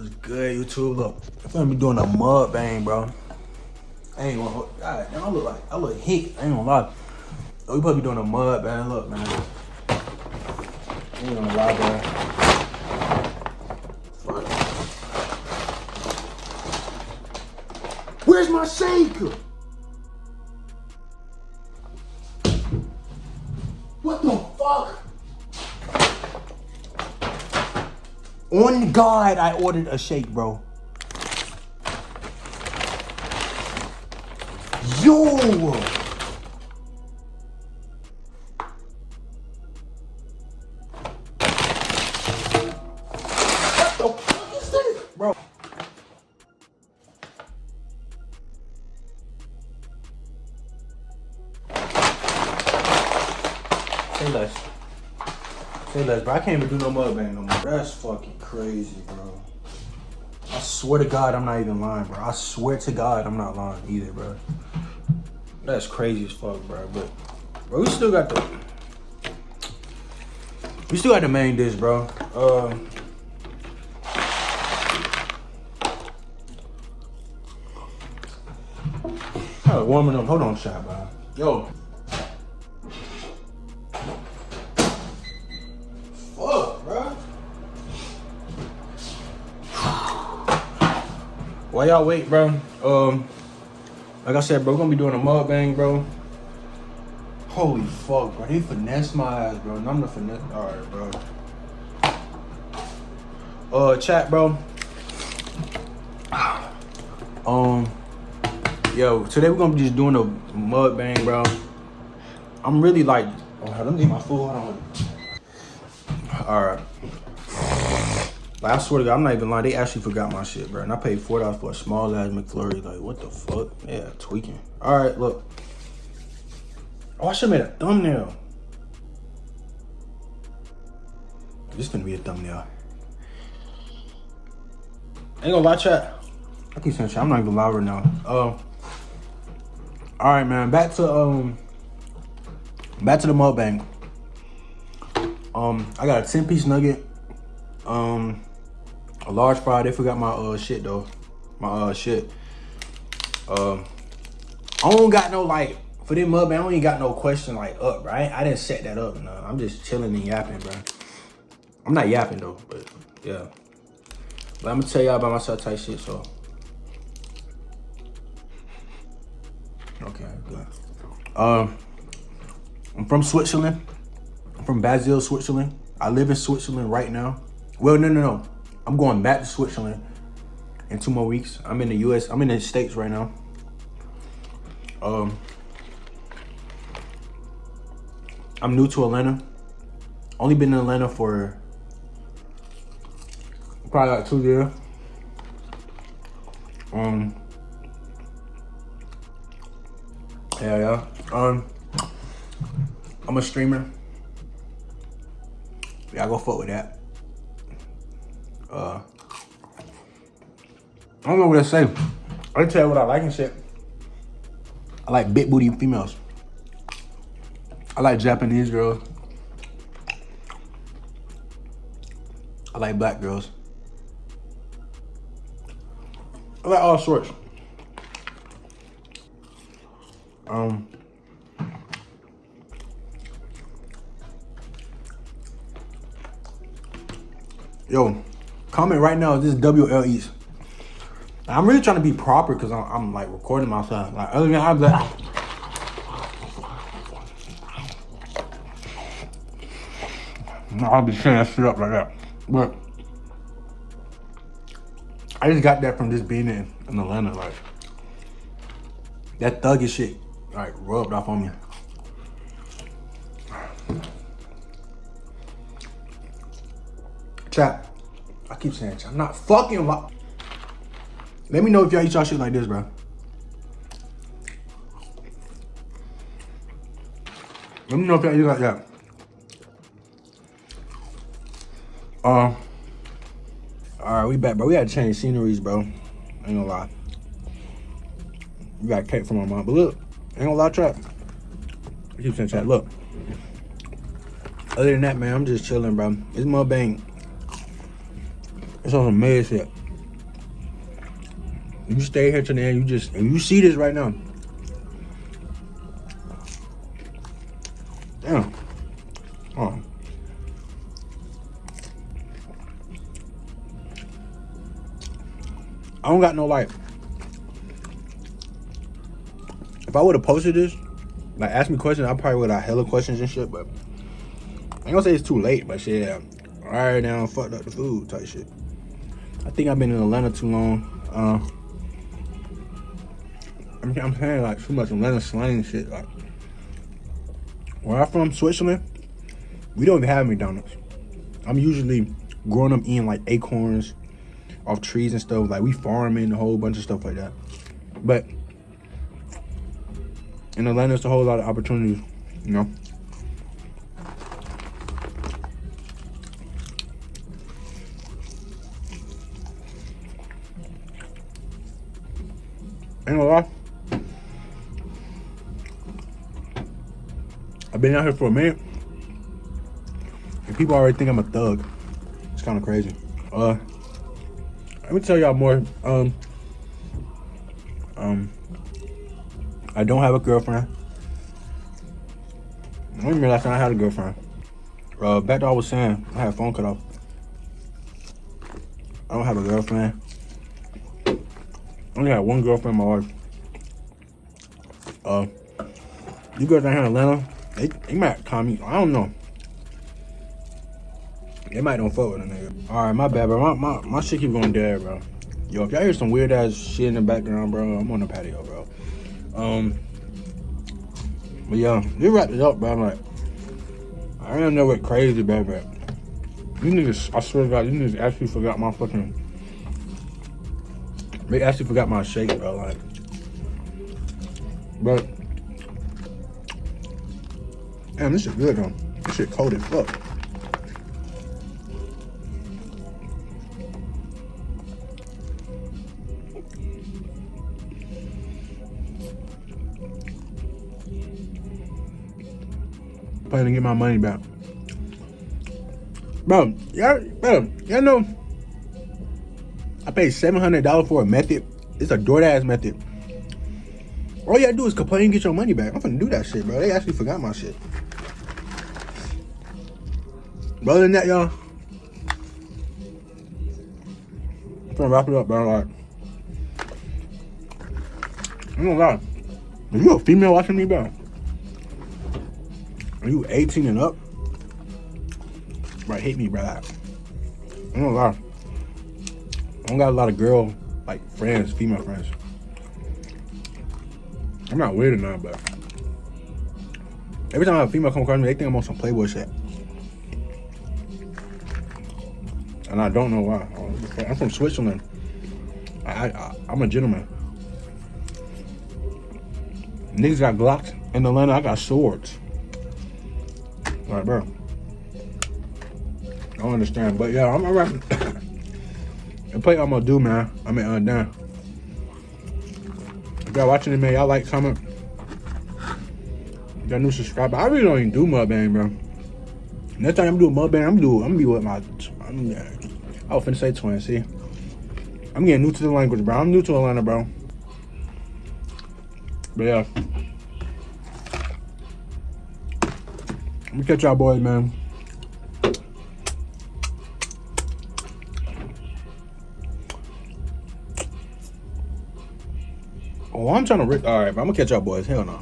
What's good, YouTube? Look, I'm gonna be doing a mukbang, bro. I ain't gonna, God, I look hick. I ain't gonna lie. We probably doing a mukbang. Look, man. I ain't gonna lie, bro. Fuck. Where's my shaker? What the fuck? On God, I ordered a shake, bro. Yo! What the fuck is this, bro? Say less. Say less, bro. I can't even do no mukbang no more. That's fucking crazy, bro. I swear to God, I'm not even lying, bro. I swear to God, I'm not lying either, bro. That's crazy as fuck, bro. But, bro, we still got the main dish, bro. Warming up. Hold on, shot, bro. Yo. Fuck, bro. While y'all wait, bro. Like I said, bro, we're gonna be doing a mukbang, bro. Holy fuck, bro. They finesse my ass, bro. And I'm the finesse. Alright, bro. Chat, bro. Yo, today we're gonna be just doing a mukbang, bro. I'm really like, let me get my food. Hold on. Alright. Like, I swear to God, I'm not even lying. They actually forgot my shit, bro. And I paid $4 for a small ass McFlurry. Like, what the fuck? Yeah, tweaking. Alright, look. Oh, I should have made a thumbnail. This finna be a thumbnail. Ain't gonna lie, chat. I keep saying shit. I'm not even loud right now. Alright, man. Back to the mukbang. I got a 10-piece nugget. A large fry. They forgot my shit though. My shit. I don't got no like for this mukbang. I don't even got no question like up, bro. I didn't set that up. No, I'm just chilling and yapping, bro. I'm not yapping though, but yeah. But I'm gonna tell y'all about myself type shit. So okay, good. I'm from Switzerland. I'm from Basel, Switzerland. I live in Switzerland right now. Well, no. I'm going back to Switzerland in 2 more weeks. I'm in the US. I'm in the States right now. I'm new to Atlanta. Only been in Atlanta for probably like 2 years. Yeah. I'm a streamer. Yeah, I go fuck with that. I don't know what to say. I can tell you what I like and shit. I like big booty females. I like Japanese girls. I like black girls. I like all sorts. Yo, comment right now if this WL eats. I'm really trying to be proper because I'm like recording myself. Like other than I'm like, I'll be saying that shit up like that. But I just got that from just being in Atlanta. Like that thuggish shit like rubbed off on me. Chat, I keep saying chat. I'm not fucking like. Let me know if y'all eat y'all shit like this, bro. Let me know if y'all eat like that. Alright, we back, bro. We gotta change sceneries, bro. Ain't gonna lie. We got cake from my mom. But look, ain't gonna lie, trap. I keep saying chat, look. Other than that, man, I'm just chilling, bro. It's mukbang. It's on some mad shit. You stay here till the end. And you see this right now. Damn. Oh. I don't got no like. If I would have posted this, like asked me questions, I probably would have hella questions and shit. But I ain't gonna say it's too late. But shit, all right now, fucked up the food type shit. I think I've been in Atlanta too long. I'm saying like too much Atlanta slang shit. Like where I'm from, Switzerland, we don't even have McDonald's. I'm usually growing up eating like acorns off trees and stuff. Like we farming a whole bunch of stuff like that. But in Atlanta, it's a whole lot of opportunities, you know. Ain't gonna lie. I've been out here for a minute, and people already think I'm a thug. It's kind of crazy. Let me tell y'all more. I don't have a girlfriend. I don't even realize I had a girlfriend. Back to what I was saying, I had a phone cut off. I don't have a girlfriend. I only had one girlfriend in my life. You girls down here in Atlanta, they might call me, I don't know. They might don't fuck with a nigga. Alright, my bad, bro. My shit keep going dead, bro. Yo, if y'all hear some weird ass shit in the background, bro, I'm on the patio, bro. But yeah, you wrapped it up, bro. I'm like, I don't know what crazy, bro, but these niggas, I swear to God, these niggas actually forgot my fucking, they actually forgot my shake, bro, like, but, damn, this shit good, though. This shit cold as fuck. Planning to get my money back, bro. Y'all know I paid $700 for a method. It's a DoorDash method. All you gotta do is complain and get your money back. I'm finna do that shit, bro. They actually forgot my shit. But other than that, y'all, I'm finna wrap it up, bro. Like, I'm gonna lie. If you a female watching me, bro, are you 18 and up? Bro, hit me, bro. I'm gonna lie. I don't got a lot of girl, like, friends, female friends. I'm not weird or nothing, but every time a female come across me, they think I'm on some Playboy shit. And I don't know why. I'm from Switzerland. I'm a gentleman. Niggas got Glocks. In Atlanta, I got swords. Like, bro, I don't understand, but yeah, I'm alright. The play I'm gonna do, man. I mean, done. If y'all watching it, man, y'all like, comment. Y'all new subscriber. I really don't even do mukbang, bro. Next time I'm doing mukbang, I'm gonna be with my. I was finna say twin. See, I'm getting new to the language, bro. I'm new to Atlanta, bro. But yeah. Let me catch y'all boys, man. Oh, I'm trying to rip. All right, but I'm gonna catch y'all boys. Hell no.